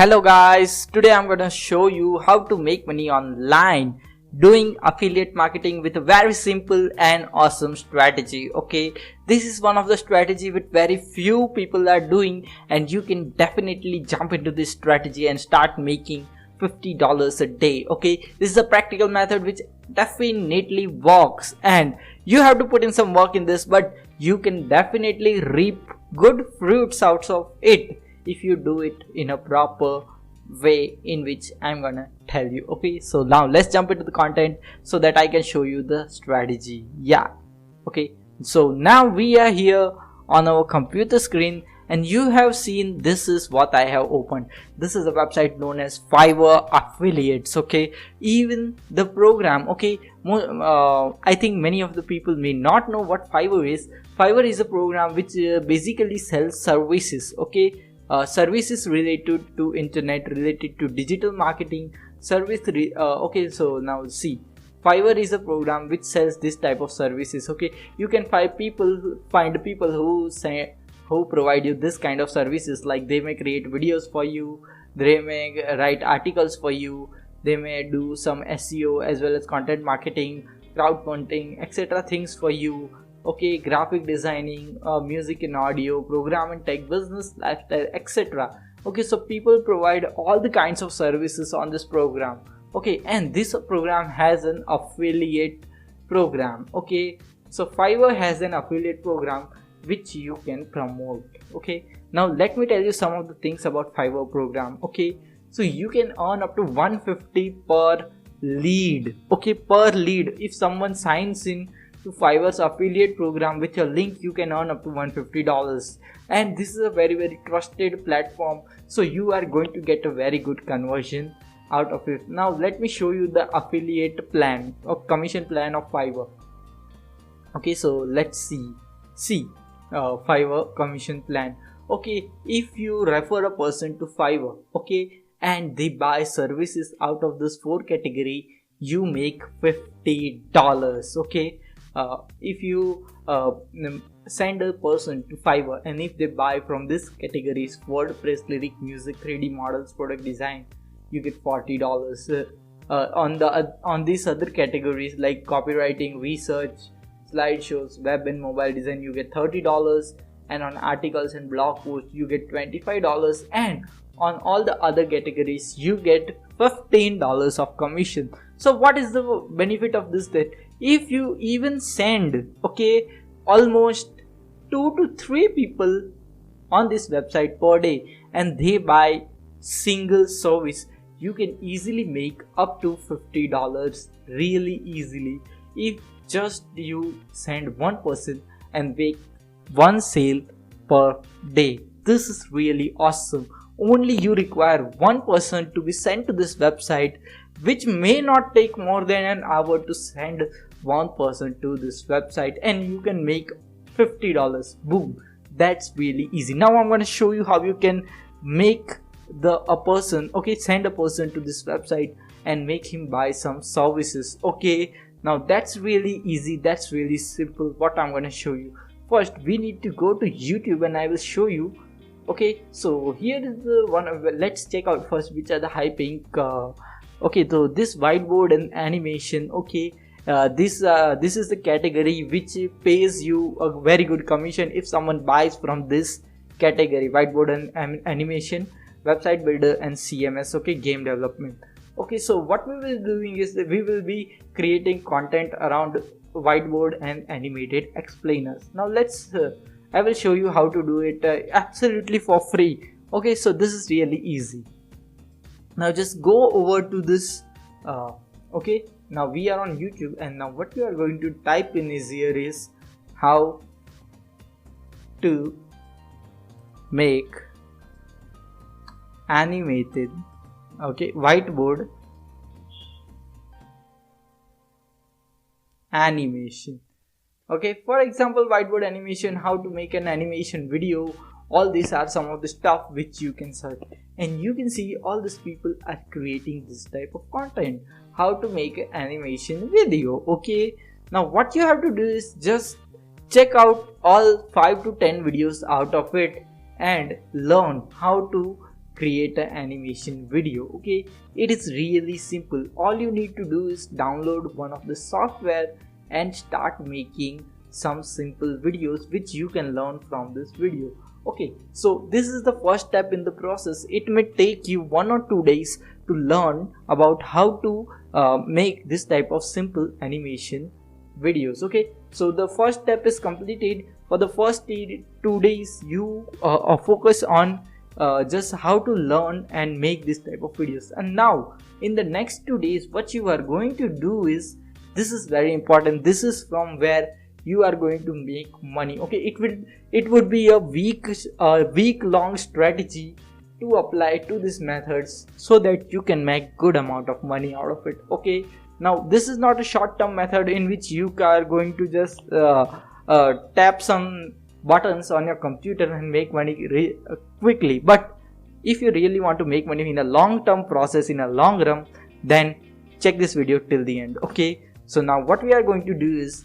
Hello guys, today I'm gonna show you how to make money online doing affiliate marketing with a very simple and awesome strategy. Okay, this is one of the strategy which very few people are doing, and you can definitely jump into this strategy and start making $50 a day. Okay, this is a practical method which definitely works, and you have to put in some work in this, but you can definitely reap good fruits out of it if you do it in a proper way in which I'm gonna tell you. Okay, so now let's jump into the content so that I can show you the strategy. Okay, so now we are here on our computer screen, and you have seen this is what I have opened. This is a website known as Fiverr Affiliates. Okay, even the program, okay, I think many of the people may not know what Fiverr is. Fiverr is a program which basically sells services. Okay, services related to internet, related to digital marketing okay, so now see, Fiverr is a program which sells this type of services. Okay, you can find people who provide you this kind of services, like they may create videos for you, they may write articles for you, they may do some SEO as well as content marketing, crowdfunding, etc. things for you. Okay, graphic designing, music and audio, program and tech, business, lifestyle, etc. Okay, so people provide all the kinds of services on this program. Okay, and this program has an affiliate program. Okay, so Fiverr has an affiliate program which you can promote. Okay, now let me tell you some of the things about Fiverr program. Okay, so you can earn up to 150 per lead. Okay, per lead. If someone signs in to Fiverr's affiliate program with your link, you can earn up to $150, and this is a very trusted platform, so you are going to get a very good conversion out of it. Now let me show you the affiliate plan or commission plan of Fiverr. Okay, so let's see Fiverr commission plan. Okay, if you refer a person to Fiverr, okay, and they buy services out of this 4 category, you make $50. Okay, if you send a person to Fiverr, and if they buy from this categories: WordPress, lyric, music, 3D models, product design, you get $40. On these other categories like copywriting, research, slideshows, web and mobile design, you get $30, and on articles and blog posts you get $25, and on all the other categories you get $15 of commission. So what is the benefit of this? That if you even send, okay, almost 2 to 3 people on this website per day, and they buy single service, you can easily make up to $50 really easily if just you send one person and make one sale per day. This is really awesome. Only you require one person to be sent to this website, which may not take more than an hour to send one person to this website, and you can make $50. Boom, that's really easy. Now I'm going to show you how you can make send a person to this website and make him buy some services. Okay, now that's really easy, that's really simple. What I'm going to show you, first we need to go to YouTube, and I will show you. Okay, so here is the one. Let's check out first which are the high paying okay, so this whiteboard and animation. Okay, this is the category which pays you a very good commission if someone buys from this category: whiteboard and animation, website builder, and CMS. Okay, game development. Okay, so what we will be doing is that we will be creating content around whiteboard and animated explainers. Now let's I will show you how to do it absolutely for free. Okay, so this is really easy. Now just go over to this okay, now we are on YouTube, and now what you are going to type in is here is how to make animated, okay, whiteboard animation. Okay, for example, whiteboard animation, how to make an animation video. All these are some of the stuff which you can search, and you can see all these people are creating this type of content. How to make an animation video. Okay, now what you have to do is just check out all 5 to 10 videos out of it and learn how to create an animation video. Okay, it is really simple. All you need to do is download one of the software and start making some simple videos which you can learn from this video. Okay, so this is the first step in the process. It may take you 1 or 2 days to learn about how to make this type of simple animation videos. Okay, so the first step is completed. For the first 2 days you focus on just how to learn and make this type of videos, and now in the next 2 days what you are going to do is, this is very important, this is from where you are going to make money. Okay, it would be a week long strategy to apply to these methods so that you can make good amount of money out of it. Okay, now this is not a short-term method in which you are going to just tap some buttons on your computer and make money quickly. But if you really want to make money in a long-term process, in a long run, then check this video till the end. Okay, so now what we are going to do is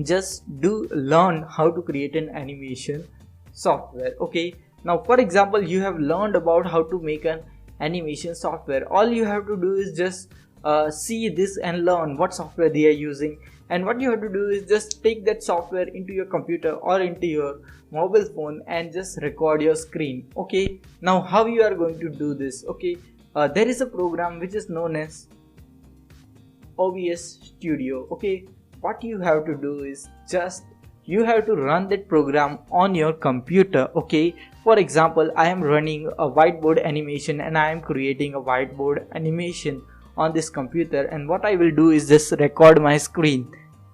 just learn how to create an animation software. Okay, now for example, you have learned about how to make an animation software. All you have to do is just see this and learn what software they are using, and what you have to do is just take that software into your computer or into your mobile phone and just record your screen. Okay, now how you are going to do this? Okay, there is a program which is known as OBS Studio. Okay, what you have to do is just you have to run that program on your computer. Okay, for example, I am running a whiteboard animation and I am creating a whiteboard animation on this computer, and what I will do is just record my screen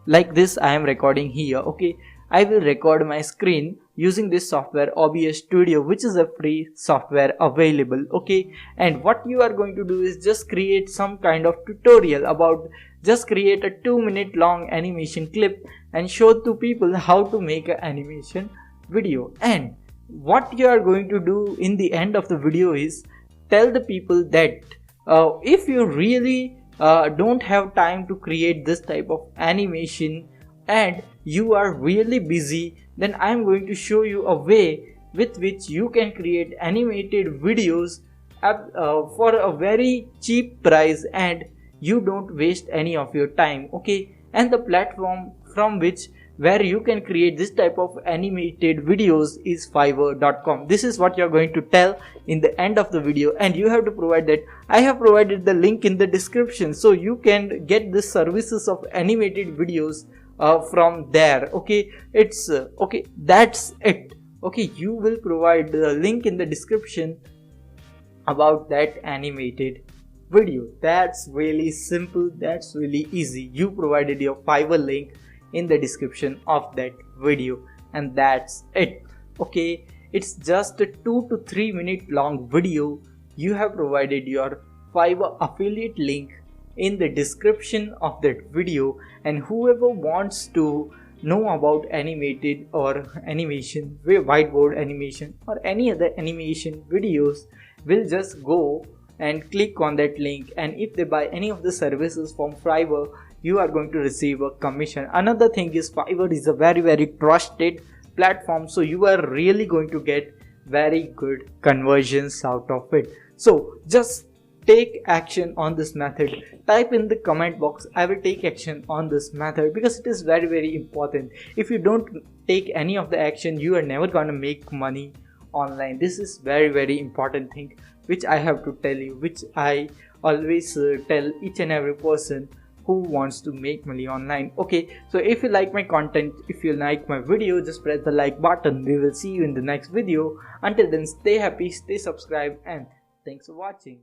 like this. I am recording here. Okay, I will record my screen using this software OBS Studio, which is a free software available. Okay, and what you are going to do is just create some kind of tutorial about, just create a 2-minute long animation clip and show to people how to make an animation video. And what you are going to do in the end of the video is tell the people that if you really don't have time to create this type of animation and you are really busy, then I am going to show you a way with which you can create animated videos for a very cheap price and you don't waste any of your time. Okay, and the platform from which where you can create this type of animated videos is Fiverr.com. This is what you're going to tell in the end of the video, and you have to provide that. I have provided the link in the description so you can get the services of animated videos from there. Okay, it's okay, that's it. Okay, you will provide the link in the description about that animated video. That's really simple, that's really easy. You provided your Fiverr link in the description of that video, and that's it. Okay, it's just a 2 to 3 minute long video. You have provided your Fiverr affiliate link in the description of that video, and whoever wants to know about animated or animation, whiteboard animation or any other animation videos will just go and click on that link, and if they buy any of the services from Fiverr, you are going to receive a commission. Another thing is Fiverr is a very trusted platform, so you are really going to get very good conversions out of it. So just take action on this method. Type in the comment box, I will take action on this method, because it is very important. If you don't take any of the action, you are never gonna make money online. This is very important thing which I have to tell you, which I always tell each and every person who wants to make money online. Okay, so if you like my content, if you like my video, just press the like button. We will see you in the next video. Until then, stay happy, stay subscribed, and thanks for watching.